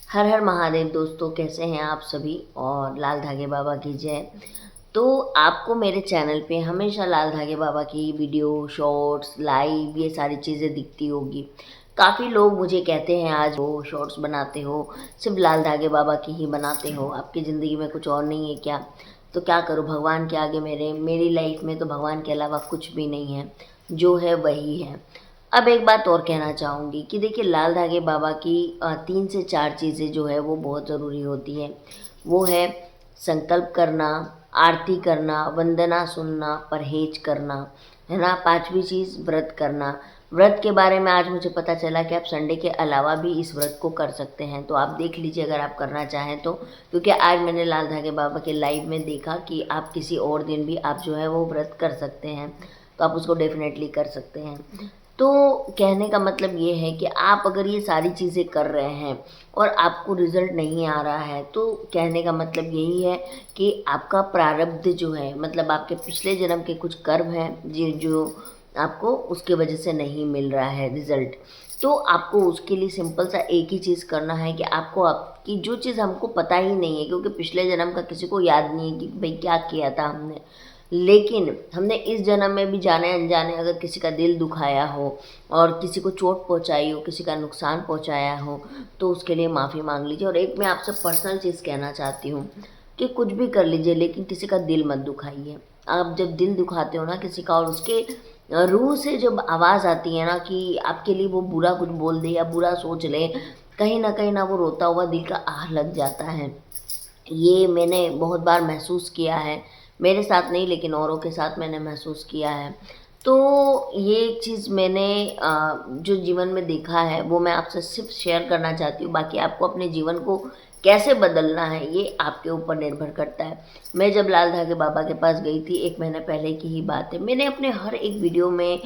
हर हर महादेव दोस्तों, कैसे हैं आप सभी। और लाल धागे बाबा की जय। तो आपको मेरे चैनल पे हमेशा लाल धागे बाबा की वीडियो, शॉर्ट्स, लाइव ये सारी चीज़ें दिखती होगी। काफ़ी लोग मुझे कहते हैं आज वो शॉर्ट्स बनाते हो, सिर्फ लाल धागे बाबा की ही बनाते हो, आपकी ज़िंदगी में कुछ और नहीं है क्या। तो क्या करूँ, भगवान के आगे मेरी लाइफ में तो भगवान के अलावा कुछ भी नहीं है, जो है वही है। अब एक बात और कहना चाहूँगी कि देखिए, लाल धागे बाबा की 3 से 4 चीज़ें जो है वो बहुत ज़रूरी होती हैं। वो है संकल्प करना, आरती करना, वंदना सुनना, परहेज करना, है ना। 5वीं चीज़ व्रत करना। व्रत के बारे में आज मुझे पता चला कि आप संडे के अलावा भी इस व्रत को कर सकते हैं, तो आप देख लीजिए अगर आप करना चाहें तो। क्योंकि आज मैंने लाल धागे बाबा के लाइव में देखा कि आप किसी और दिन भी आप जो है वो व्रत कर सकते हैं, तो आप उसको डेफ़िनेटली कर सकते हैं। तो कहने का मतलब ये है कि आप अगर ये सारी चीज़ें कर रहे हैं और आपको रिज़ल्ट नहीं आ रहा है, तो कहने का मतलब यही है कि आपका प्रारब्ध जो है, मतलब आपके पिछले जन्म के कुछ कर्म हैं जो आपको उसके वजह से नहीं मिल रहा है रिज़ल्ट। तो आपको उसके लिए सिंपल सा एक ही चीज़ करना है कि आपको आपकी जो चीज़ हमको पता ही नहीं है, क्योंकि पिछले जन्म का किसी को याद नहीं है कि भाई क्या किया था हमने। लेकिन हमने इस जन्म में भी जाने अनजाने अगर किसी का दिल दुखाया हो और किसी को चोट पहुंचाई हो, किसी का नुकसान पहुंचाया हो, तो उसके लिए माफ़ी मांग लीजिए। और एक मैं आपसे पर्सनल चीज़ कहना चाहती हूँ कि कुछ भी कर लीजिए, लेकिन किसी का दिल मत दुखाइए। आप जब दिल दुखाते हो ना किसी का, और उसके रूह से जब आवाज़ आती है ना कि आपके लिए वो बुरा कुछ बोल दे या बुरा सोच ले, कहीं ना वो रोता हुआ दिल का आह लग जाता है। ये मैंने बहुत बार महसूस किया है, मेरे साथ नहीं लेकिन औरों के साथ मैंने महसूस किया है। तो ये एक चीज़ मैंने जो जीवन में देखा है वो मैं आपसे सिर्फ शेयर करना चाहती हूँ। बाकी आपको अपने जीवन को कैसे बदलना है ये आपके ऊपर निर्भर करता है। मैं जब लाल धागे बाबा के पास गई थी, 1 महीने पहले की ही बात है, मैंने अपने हर एक वीडियो में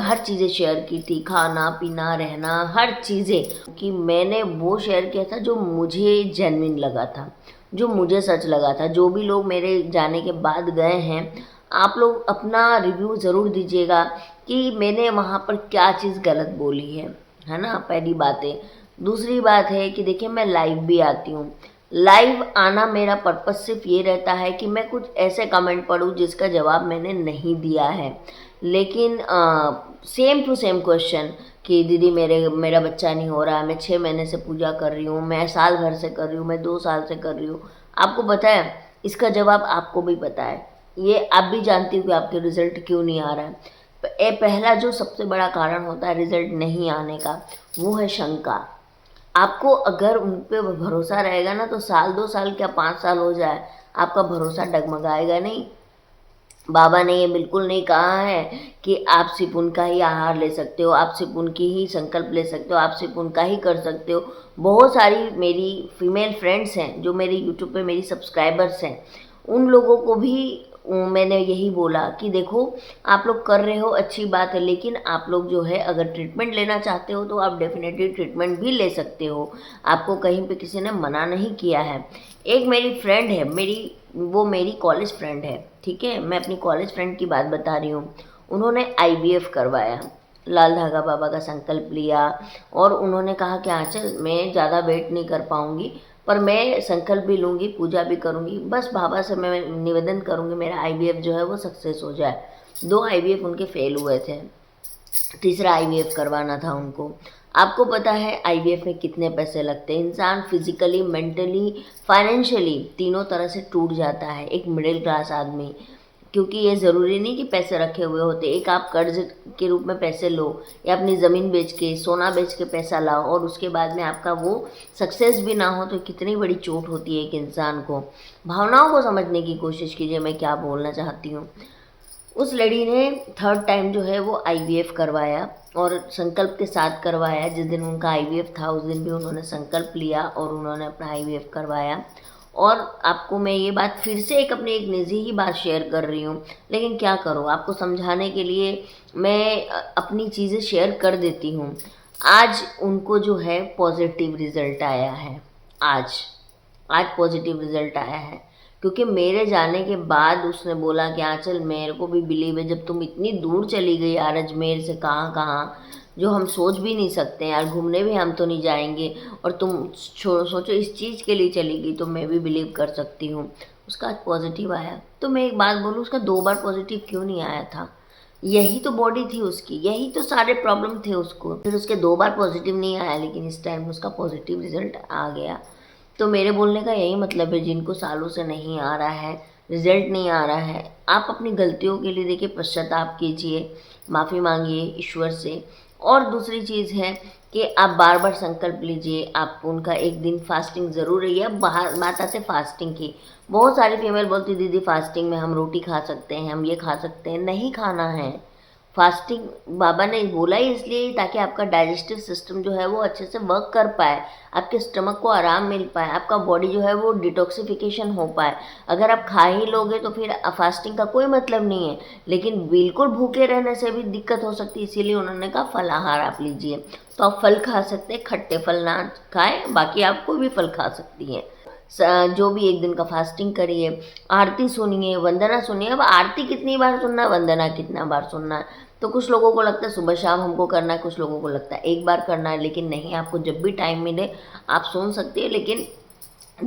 हर चीज़ें शेयर की थी, खाना पीना रहना हर चीज़ें, कि मैंने वो शेयर किया था जो मुझे जेन्युइन लगा था, जो मुझे सच लगा था। जो भी लोग मेरे जाने के बाद गए हैं, आप लोग अपना रिव्यू ज़रूर दीजिएगा कि मैंने वहाँ पर क्या चीज़ गलत बोली है ना, पहली बात है। दूसरी बात है कि देखिए, मैं लाइव भी आती हूँ। लाइव आना मेरा पर्पस सिर्फ ये रहता है कि मैं कुछ ऐसे कमेंट पढूँ जिसका जवाब मैंने नहीं दिया है, लेकिन सेम टू सेम क्वेश्चन कि दीदी मेरा बच्चा नहीं हो रहा है, मैं 6 महीने से पूजा कर रही हूँ, मैं साल भर से कर रही हूँ, मैं 2 साल से कर रही हूँ, आपको पता है इसका जवाब आपको भी पता है। ये आप भी जानती हो कि आपके रिज़ल्ट क्यों नहीं आ रहा है। पहला जो सबसे बड़ा कारण होता है रिज़ल्ट नहीं आने का, वो है शंका। आपको अगर उन पे भरोसा रहेगा ना, तो साल 2 साल क्या 5 साल हो जाए, आपका भरोसा डगमगाएगा नहीं। बाबा ने ये बिल्कुल नहीं कहा है कि आप सिर्फ उनका ही आहार ले सकते हो, आप सिर्फ उनकी ही संकल्प ले सकते हो, आप सिर्फ उनका ही कर सकते हो। बहुत सारी मेरी फीमेल फ्रेंड्स हैं जो मेरे यूट्यूब पे मेरी सब्सक्राइबर्स हैं, उन लोगों को भी मैंने यही बोला कि देखो, आप लोग कर रहे हो अच्छी बात है, लेकिन आप लोग जो है अगर ट्रीटमेंट लेना चाहते हो तो आप डेफिनेटली ट्रीटमेंट भी ले सकते हो, आपको कहीं पे किसी ने मना नहीं किया है। एक मेरी फ्रेंड है, वो मेरी कॉलेज फ्रेंड है, ठीक है, मैं अपनी कॉलेज फ्रेंड की बात बता रही हूँ। उन्होंने आईवीएफ करवाया, लाल धागा बाबा का संकल्प लिया, और उन्होंने कहा कि आंचल मैं ज़्यादा वेट नहीं कर पाऊँगी, पर मैं संकल्प भी लूँगी, पूजा भी करूँगी, बस बाबा से मैं निवेदन करूँगी मेरा आईवीएफ जो है वो सक्सेस हो जाए। 2 आईवीएफ उनके फेल हुए थे, तीसरा आईवीएफ करवाना था उनको। आपको पता है आईवीएफ में कितने पैसे लगते हैं। इंसान फिजिकली, मेंटली, फाइनेंशियली तीनों तरह से टूट जाता है, एक मिडिल क्लास आदमी। क्योंकि ये ज़रूरी नहीं कि पैसे रखे हुए होते, एक आप कर्ज के रूप में पैसे लो या अपनी ज़मीन बेच के, सोना बेच के पैसा लाओ, और उसके बाद में आपका वो सक्सेस भी ना हो, तो कितनी बड़ी चोट होती है एक इंसान को। भावनाओं को समझने की कोशिश कीजिए मैं क्या बोलना चाहती हूँ। उस लड़ी ने 3rd टाइम जो है वो आईवीएफ करवाया, और संकल्प के साथ करवाया। जिस दिन उनका आईवीएफ था उस दिन भी उन्होंने संकल्प लिया और उन्होंने अपना आईवीएफ करवाया। और आपको मैं ये बात फिर से एक निजी ही बात शेयर कर रही हूँ, लेकिन क्या करूँ, आपको समझाने के लिए मैं अपनी चीज़ें शेयर कर देती हूँ। आज उनको जो है पॉजिटिव रिज़ल्ट आया है। आज आज पॉजिटिव रिज़ल्ट आया है। क्योंकि मेरे जाने के बाद उसने बोला कि आंचल मेरे को भी बिलीव है, जब तुम इतनी दूर चली गई यार, अजमेर से कहाँ कहाँ, जो हम सोच भी नहीं सकते यार, घूमने भी हम तो नहीं जाएंगे, और तुम सोचो इस चीज़ के लिए चली गई, तो मैं भी बिलीव कर सकती हूँ। उसका आज पॉजिटिव आया। तो मैं एक बात बोलूँ, उसका 2 बार पॉजिटिव क्यों नहीं आया था? यही तो बॉडी थी उसकी, यही तो सारे प्रॉब्लम थे उसको। फिर उसके 2 बार पॉजिटिव नहीं आया, लेकिन इस टाइम उसका पॉजिटिव रिजल्ट आ गया। तो मेरे बोलने का यही मतलब है, जिनको सालों से नहीं आ रहा है, रिजल्ट नहीं आ रहा है, आप अपनी गलतियों के लिए देखिए पश्चाताप कीजिए, माफ़ी मांगिए ईश्वर से। और दूसरी चीज़ है कि आप बार बार संकल्प लीजिए, आप उनका एक दिन फास्टिंग ज़रूर रहिए। अब बाहर बात आते फास्टिंग की, बहुत सारी फीमेल बोलती दीदी फास्टिंग में हम रोटी खा सकते हैं, हम ये खा सकते हैं, नहीं खाना है। फास्टिंग बाबा ने बोला ही इसलिए ताकि आपका डाइजेस्टिव सिस्टम जो है वो अच्छे से वर्क कर पाए, आपके स्टमक को आराम मिल पाए, आपका बॉडी जो है वो डिटॉक्सिफिकेशन हो पाए। अगर आप खा ही लोगे तो फिर फास्टिंग का कोई मतलब नहीं है। लेकिन बिल्कुल भूखे रहने से भी दिक्कत हो सकती है, इसीलिए उन्होंने कहा फलाहार आप लीजिए। तो आप फल खा सकते हैं, खट्टे फल ना खाएं, बाकी आप कोई भी फल खा सकती हैं। जो भी एक दिन का फास्टिंग करिए, आरती सुनिए, वंदना सुनिए। अब आरती कितनी बार सुनना है, वंदना कितना बार सुनना है? तो कुछ लोगों को लगता है सुबह शाम हमको करना है, कुछ लोगों को लगता है एक बार करना है, लेकिन नहीं, आपको जब भी टाइम मिले आप सुन सकते हैं, लेकिन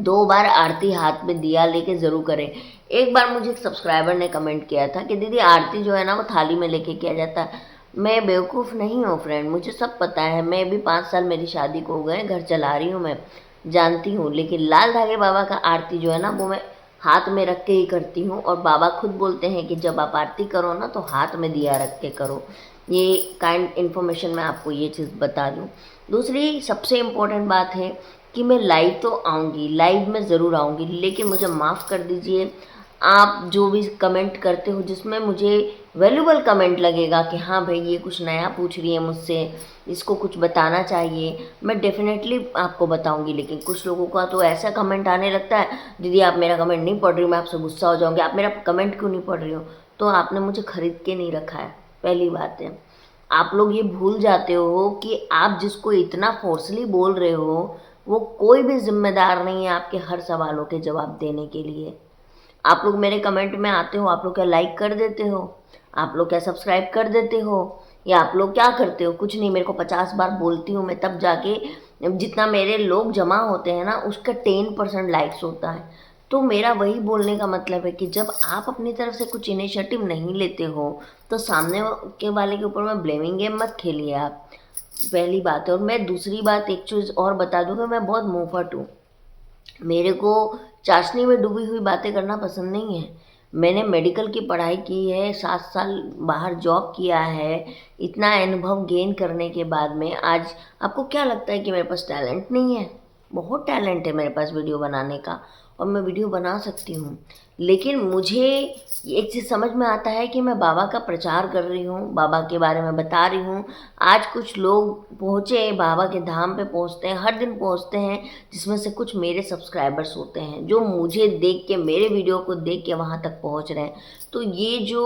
2 बार आरती हाथ में दिया लेके ज़रूर करें। एक बार मुझे एक सब्सक्राइबर ने कमेंट किया था कि दीदी आरती जो है ना वो थाली में लेके किया जाता है। मैं बेवकूफ़ नहीं हूँ फ्रेंड, मुझे सब पता है। मैं भी 5 साल मेरी शादी को हो गए, घर चला रही हूँ, मैं जानती हूँ। लेकिन लाल धागे बाबा का आरती जो है ना वो मैं हाथ में रख के ही करती हूँ, और बाबा खुद बोलते हैं कि जब आप आरती करो ना तो हाथ में दिया रख के करो। ये काइंड इन्फॉर्मेशन मैं आपको ये चीज़ बता दूँ। दूसरी सबसे इम्पोर्टेंट बात है कि मैं लाइव तो आऊँगी, लाइव में ज़रूर आऊँगी, लेकिन मुझे माफ़ कर दीजिए, आप जो भी कमेंट करते हो जिसमें मुझे वैल्यूबल कमेंट लगेगा कि हाँ भाई ये कुछ नया पूछ रही है मुझसे, इसको कुछ बताना चाहिए, मैं डेफिनेटली आपको बताऊंगी। लेकिन कुछ लोगों का तो ऐसा कमेंट आने लगता है, दीदी आप मेरा कमेंट नहीं पढ़ रही हो, मैं आपसे गुस्सा हो जाऊंगी, आप मेरा कमेंट क्यों नहीं पढ़ रही हो? तो आपने मुझे खरीद के नहीं रखा है, पहली बात है। आप लोग ये भूल जाते हो कि आप जिसको इतना फोर्सली बोल रहे हो वो कोई भी जिम्मेदार नहीं है आपके हर सवालों के जवाब देने के लिए। आप लोग मेरे कमेंट में आते हो, आप लोग क्या लाइक कर देते हो, आप लोग क्या सब्सक्राइब कर देते हो, या आप लोग क्या करते हो? कुछ नहीं। मेरे को 50 बार बोलती हूँ मैं, तब जाके जितना मेरे लोग जमा होते हैं ना उसका 10% लाइक्स होता है। तो मेरा वही बोलने का मतलब है कि जब आप अपनी तरफ से कुछ इनिशिएटिव नहीं लेते हो तो सामने के वाले के ऊपर में ब्लेमिंग गेम मत खेलिए आप, पहली बात है। और मैं दूसरी बात एक चीज़ और बता दूँ कि मैं बहुत मुंहफट हूँ, मेरे को चाशनी में डूबी हुई बातें करना पसंद नहीं है। मैंने मेडिकल की पढ़ाई की है, 7 साल बाहर जॉब किया है, इतना अनुभव गेन करने के बाद में आज आपको क्या लगता है कि मेरे पास टैलेंट नहीं है? बहुत टैलेंट है मेरे पास वीडियो बनाने का, और मैं वीडियो बना सकती हूँ। लेकिन मुझे एक चीज़ समझ में आता है कि मैं बाबा का प्रचार कर रही हूँ, बाबा के बारे में बता रही हूँ। आज कुछ लोग पहुँचे, बाबा के धाम पे पहुँचते हैं, हर दिन पहुँचते हैं, जिसमें से कुछ मेरे सब्सक्राइबर्स होते हैं जो मुझे देख के, मेरे वीडियो को देख के वहाँ तक पहुँच रहे हैं। तो ये जो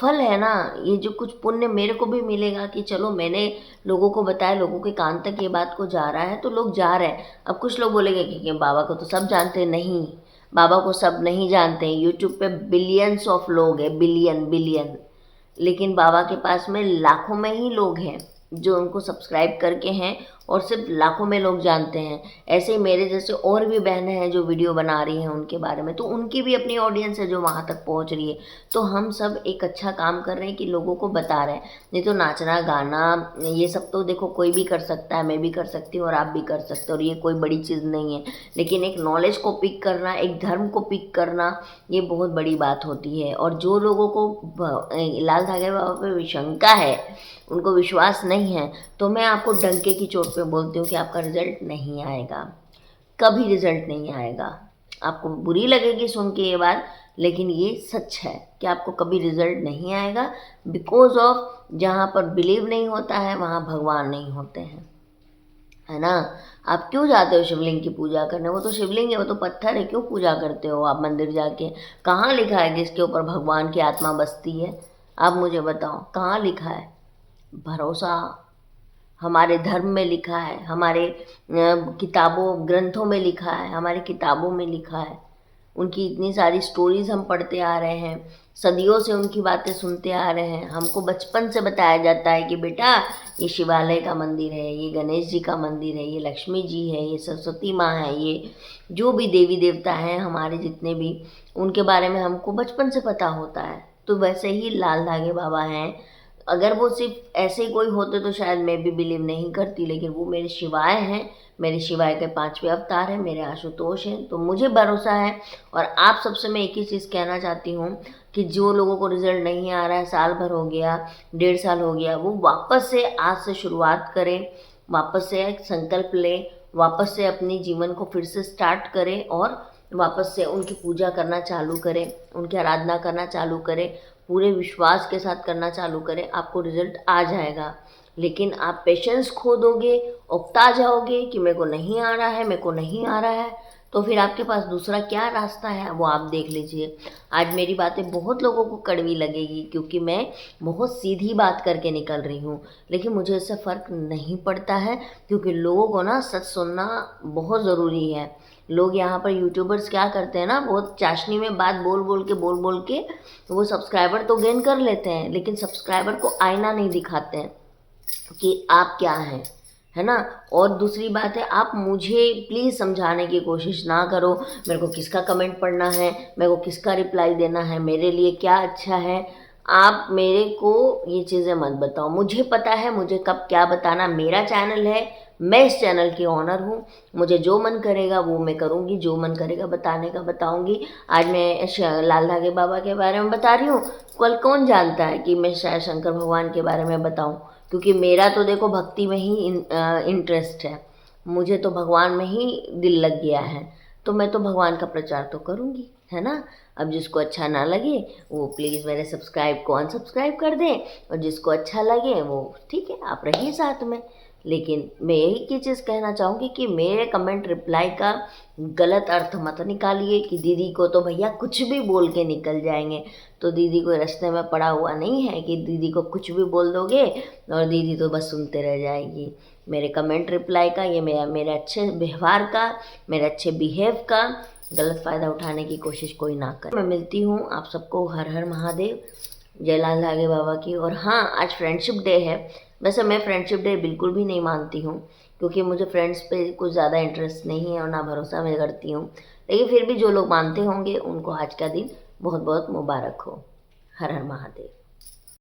फल है ना, ये जो कुछ पुण्य मेरे को भी मिलेगा कि चलो मैंने लोगों को बताया, लोगों के कान तक ये बात को जा रहा है, तो लोग जा रहे हैं। अब कुछ लोग बोलेंगे कि बाबा को तो सब जानते हैं। नहीं, बाबा को सब नहीं जानते हैं। यूट्यूब पे बिलियंस ऑफ लोग हैं, बिलियन बिलियन, लेकिन बाबा के पास में लाखों में ही लोग हैं जो उनको सब्सक्राइब करके हैं, और सिर्फ लाखों में लोग जानते हैं। ऐसे ही मेरे जैसे और भी बहनें हैं जो वीडियो बना रही हैं उनके बारे में, तो उनकी भी अपनी ऑडियंस है जो वहाँ तक पहुँच रही है। तो हम सब एक अच्छा काम कर रहे हैं कि लोगों को बता रहे हैं। नहीं तो नाचना गाना ये सब तो देखो कोई भी कर सकता है, मैं भी कर सकती हूँ और आप भी कर सकते हो, और ये कोई बड़ी चीज़ नहीं है। लेकिन एक नॉलेज को पिक करना, एक धर्म को पिक करना, ये बहुत बड़ी बात होती है। और जो लोगों को लाल धागे बाबा पे शंका है, उनको विश्वास नहीं है, तो मैं आपको डंके की चोट पे बोलती हूँ कि आपका रिजल्ट नहीं आएगा, कभी रिजल्ट नहीं आएगा। आपको बुरी लगेगी सुन के ये बात, लेकिन ये सच है कि आपको कभी रिजल्ट नहीं आएगा। बिकॉज ऑफ जहाँ पर बिलीव नहीं होता है वहाँ भगवान नहीं होते हैं, है ना। आप क्यों जाते हो शिवलिंग की पूजा करने? वो तो शिवलिंग है, वो तो पत्थर है, क्यों पूजा करते हो आप मंदिर जाके? कहाँ लिखा है कि इसके ऊपर भगवान की आत्मा बसती है? आप मुझे बताओ कहाँ लिखा है? भरोसा हमारे धर्म में लिखा है, हमारे किताबों ग्रंथों में लिखा है, हमारी किताबों में लिखा है। उनकी इतनी सारी स्टोरीज़ हम पढ़ते आ रहे हैं, सदियों से उनकी बातें सुनते आ रहे हैं। हमको बचपन से बताया जाता है कि बेटा ये शिवालय का मंदिर है, ये गणेश जी का मंदिर है, ये लक्ष्मी जी है, ये सरस्वती माँ है, ये जो भी देवी देवता हैं हमारे जितने भी, उनके बारे में हमको बचपन से पता होता है। तो वैसे ही लाल धागे बाबा हैं। अगर वो सिर्फ ऐसे ही कोई होते तो शायद मैं भी बिलीव नहीं करती, लेकिन वो मेरे शिवाय हैं, मेरे शिवाय के 5वें अवतार हैं, मेरे आशुतोष हैं। तो मुझे भरोसा है। और आप सबसे मैं एक ही चीज़ कहना चाहती हूँ कि जो लोगों को रिजल्ट नहीं आ रहा है, साल भर हो गया, 1.5 साल हो गया, वो वापस से आज से शुरुआत करें, वापस से एक संकल्प लें, वापस से अपने जीवन को फिर से स्टार्ट करें और वापस से उनकी पूजा करना चालू करें, उनकी आराधना करना चालू करें, पूरे विश्वास के साथ करना चालू करें। आपको रिजल्ट आ जाएगा। लेकिन आप पेशेंस खो दोगे, उकता जाओगे कि मेरे को नहीं आ रहा है, मेरे को नहीं आ रहा है, तो फिर आपके पास दूसरा क्या रास्ता है वो आप देख लीजिए। आज मेरी बातें बहुत लोगों को कड़वी लगेगी क्योंकि मैं बहुत सीधी बात करके निकल रही हूँ, लेकिन मुझे इससे फ़र्क नहीं पड़ता है क्योंकि लोगों को ना सच सुनना बहुत ज़रूरी है। लोग यहाँ पर यूट्यूबर्स क्या करते हैं ना, बहुत चाशनी में बात बोल बोल के वो सब्सक्राइबर तो गेन कर लेते हैं, लेकिन सब्सक्राइबर को आईना नहीं दिखाते हैं कि आप क्या हैं, है ना। और दूसरी बात है, आप मुझे प्लीज़ समझाने की कोशिश ना करो मेरे को किसका कमेंट पढ़ना है, मेरे को किसका रिप्लाई देना है, मेरे लिए क्या अच्छा है। आप मेरे को ये चीज़ें मत बताओ, मुझे पता है मुझे कब क्या बताना। मेरा चैनल है, मैं इस चैनल की ऑनर हूँ, मुझे जो मन करेगा वो मैं करूँगी, जो मन करेगा बताने का बताऊँगी। आज मैं लाल धागे बाबा के बारे में बता रही हूँ, कल कौन जानता है कि मैं शायद शंकर भगवान के बारे में बताऊँ, क्योंकि मेरा तो देखो भक्ति में ही इंटरेस्ट है, मुझे तो भगवान में ही दिल लग गया है, तो मैं तो भगवान का प्रचार तो करूँगी, है ना। अब जिसको अच्छा ना लगे वो प्लीज़ मेरे सब्सक्राइब को अनसब्सक्राइब कर दें, और जिसको अच्छा लगे वो ठीक है, आप रहिए साथ में। लेकिन मैं यही की चीज़ कहना चाहूँगी कि मेरे कमेंट रिप्लाई का गलत अर्थ मत निकालिए कि दीदी को तो भैया कुछ भी बोल के निकल जाएंगे। तो दीदी कोई रास्ते में पड़ा हुआ नहीं है कि दीदी को कुछ भी बोल दोगे और दीदी तो बस सुनते रह जाएगी। मेरे कमेंट रिप्लाई का, ये मेरे अच्छे व्यवहार का, मेरे अच्छे बिहेव का गलत फ़ायदा उठाने की कोशिश कोई ना करे। मैं मिलती हूँ आप सबको। हर हर महादेव, जय लाल धागे बाबा की। और हाँ, आज फ्रेंडशिप डे है। वैसे मैं फ्रेंडशिप डे बिल्कुल भी नहीं मानती हूँ क्योंकि मुझे फ्रेंड्स पे कुछ ज़्यादा इंटरेस्ट नहीं है और ना भरोसा मैं करती हूँ, लेकिन फिर भी जो लोग मानते होंगे उनको आज का दिन बहुत बहुत मुबारक हो। हर हर महादेव।